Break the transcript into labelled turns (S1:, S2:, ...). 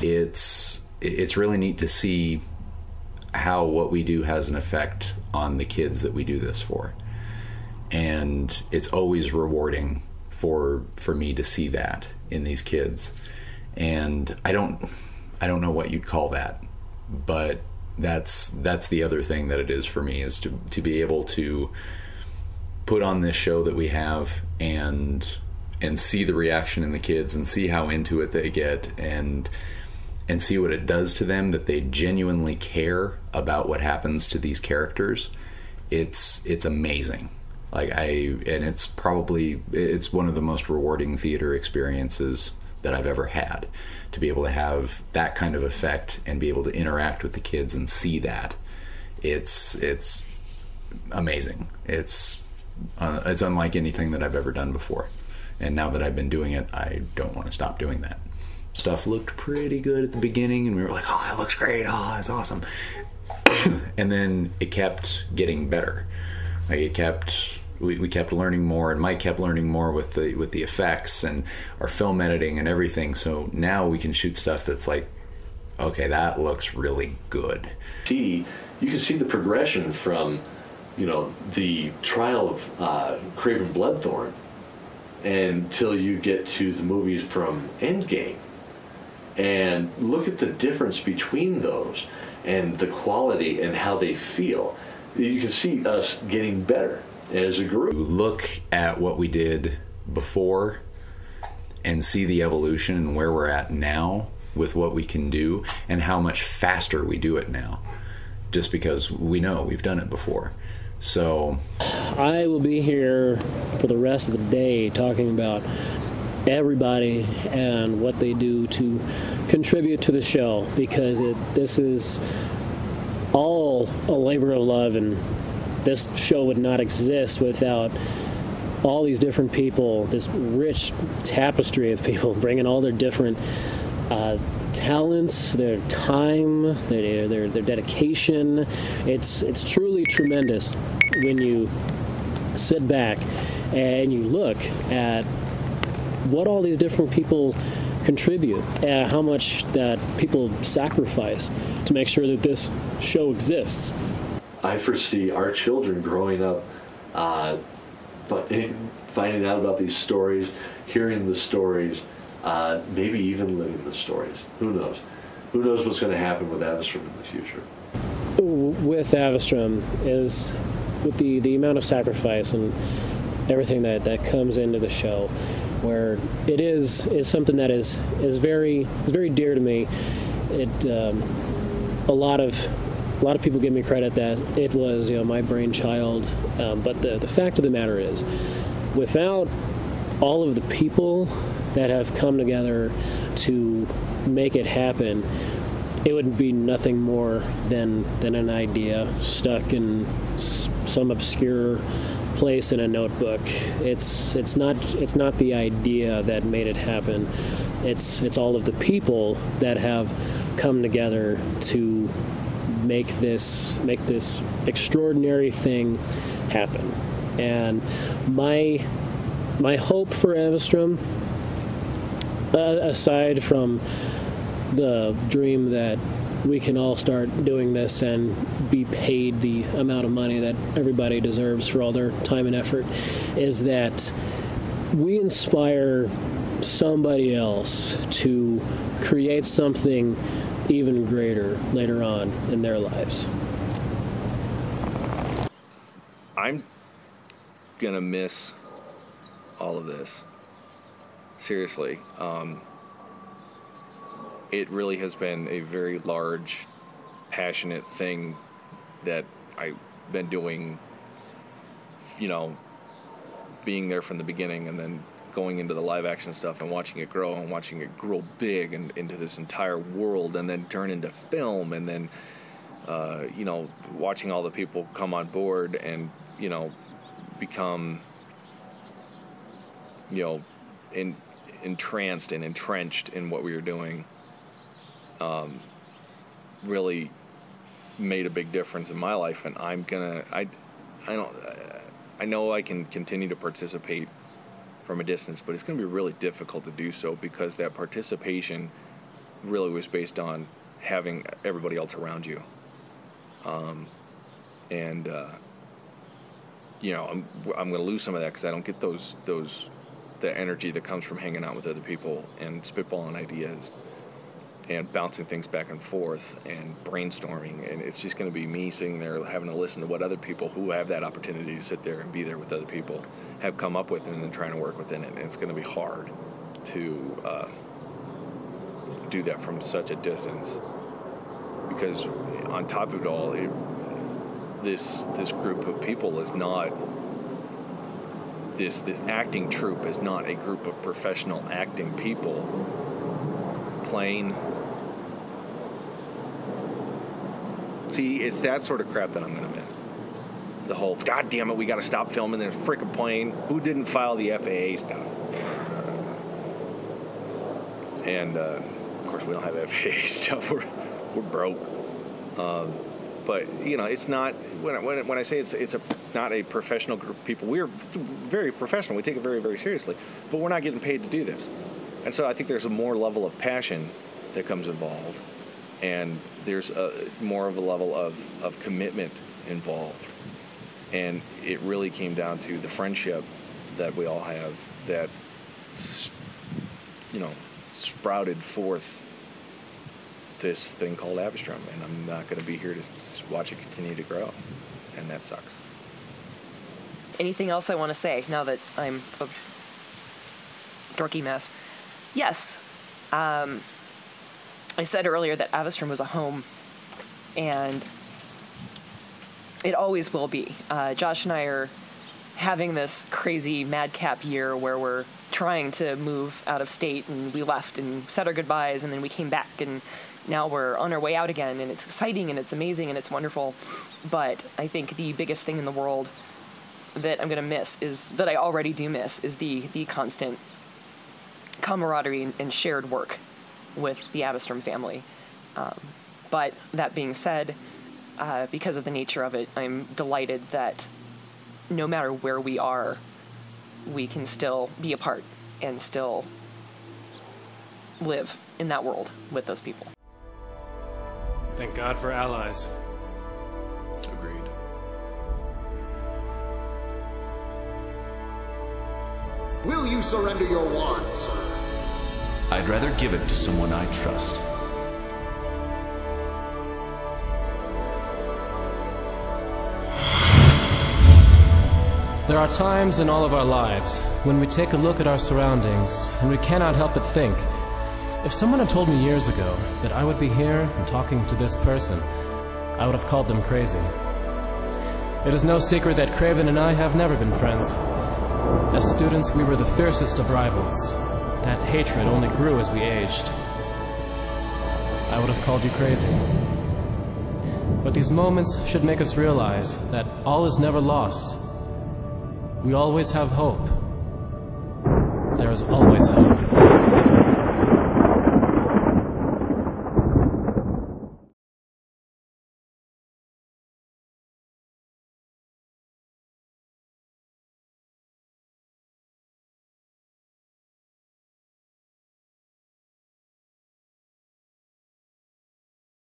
S1: It's really neat to see how what we do has an effect on the kids that we do this for. And it's always rewarding for me to see that in these kids. And I don't know what you'd call that, but that's the other thing that it is for me, is to be able to put on this show that we have and see the reaction in the kids and see how into it they get and see what it does to them, that they genuinely care about what happens to these characters. It's amazing. It's one of the most rewarding theater experiences that I've ever had, to be able to have that kind of effect and be able to interact with the kids and see that. It's amazing. It's unlike anything that I've ever done before. And now that I've been doing it, I don't want to stop doing that. Stuff looked pretty good at the beginning, and we were like, oh, that looks great. Oh, that's awesome. And then it kept getting better. We kept learning more, and Mike kept learning more with the effects and our film editing and everything. So now we can shoot stuff that's like, okay, that looks really good.
S2: You can see the progression from, the trial of Craven Bloodthorn until you get to the movies from Endgame. And look at the difference between those and the quality and how they feel. You can see us getting better as a group.
S1: Look at what we did before and see the evolution and where we're at now with what we can do and how much faster we do it now, just because we know we've done it before. So
S3: I will be here for the rest of the day talking about everybody and what they do to contribute to the show, because this is all a labor of love, and this show would not exist without all these different people, this rich tapestry of people bringing all their different talents, their time, their dedication. It's truly tremendous when you sit back and you look at what all these different people contribute, how much that people sacrifice to make sure that this show exists.
S2: I foresee our children growing up, finding out about these stories, hearing the stories, maybe even living the stories. Who knows? Who knows what's going to happen with Avistrum in the future?
S3: With Avistrum is with the amount of sacrifice and everything that comes into the show, where it is something that is very dear to me. A lot of people give me credit that it was my brainchild, but the fact of the matter is, without all of the people that have come together to make it happen, it would be nothing more than an idea stuck in some obscure place in a notebook. It's not the idea that made it happen. It's all of the people that have come together to make this extraordinary thing happen. And my hope for Avistrum, aside from the dream that we can all start doing this and be paid the amount of money that everybody deserves for all their time and effort, is that we inspire somebody else to create something even greater later on in their lives.
S4: I'm gonna miss all of this. Seriously. It really has been a very large, passionate thing that I've been doing, being there from the beginning and then going into the live action stuff and watching it grow and watching it grow big and into this entire world and then turn into film and then, watching all the people come on board and, become, entranced and entrenched in what we were doing. Really made a big difference in my life, and I know I can continue to participate from a distance, but it's going to be really difficult to do so because that participation really was based on having everybody else around you. You know, I'm going to lose some of that because I don't get the energy that comes from hanging out with other people and spitballing ideas and bouncing things back and forth and brainstorming. And it's just going to be me sitting there having to listen to what other people who have that opportunity to sit there and be there with other people have come up with, and then trying to work within it. And it's going to be hard to do that from such a distance, because on top of it all, this group of people is not, this acting troupe is not a group of professional acting people playing. See, it's that sort of crap that I'm going to miss. The whole, God damn it, we got to stop filming, there's a freaking plane. Who didn't file the FAA stuff? And, of course, we don't have FAA stuff. We're broke. But, you know, it's not, when I say it's not a professional group of people, we're very professional. We take it very, very seriously. But we're not getting paid to do this. And so I think there's a more level of passion that comes involved. And there's more of a level of commitment involved. And it really came down to the friendship that we all have that, you know, sprouted forth this thing called Avistrum. And I'm not going to be here to watch it continue to grow. And that sucks.
S5: Anything else I want to say now that I'm a dorky mess? Yes. I said earlier that Avistrum was a home, and it always will be. Josh and I are having this crazy madcap year where we're trying to move out of state, and we left and said our goodbyes, and then we came back, and now we're on our way out again, and it's exciting, and it's amazing, and it's wonderful. But I think the biggest thing in the world that I'm going to miss is, that I already do miss, is the constant camaraderie and shared work with the Avistrum family. But that being said, because of the nature of it, I'm delighted that no matter where we are, we can still be a part and still live in that world with those people.
S6: Thank God for allies.
S4: Agreed.
S7: Will you surrender your wand, sir?
S8: I'd rather give it to someone I trust.
S6: There are times in all of our lives when we take a look at our surroundings and we cannot help but think, if someone had told me years ago that I would be here and talking to this person, I would have called them crazy. It is no secret that Craven and I have never been friends. As students, we were the fiercest of rivals. That hatred only grew as we aged. I would have called you crazy. But these moments should make us realize that all is never lost. We always have hope. There is always hope.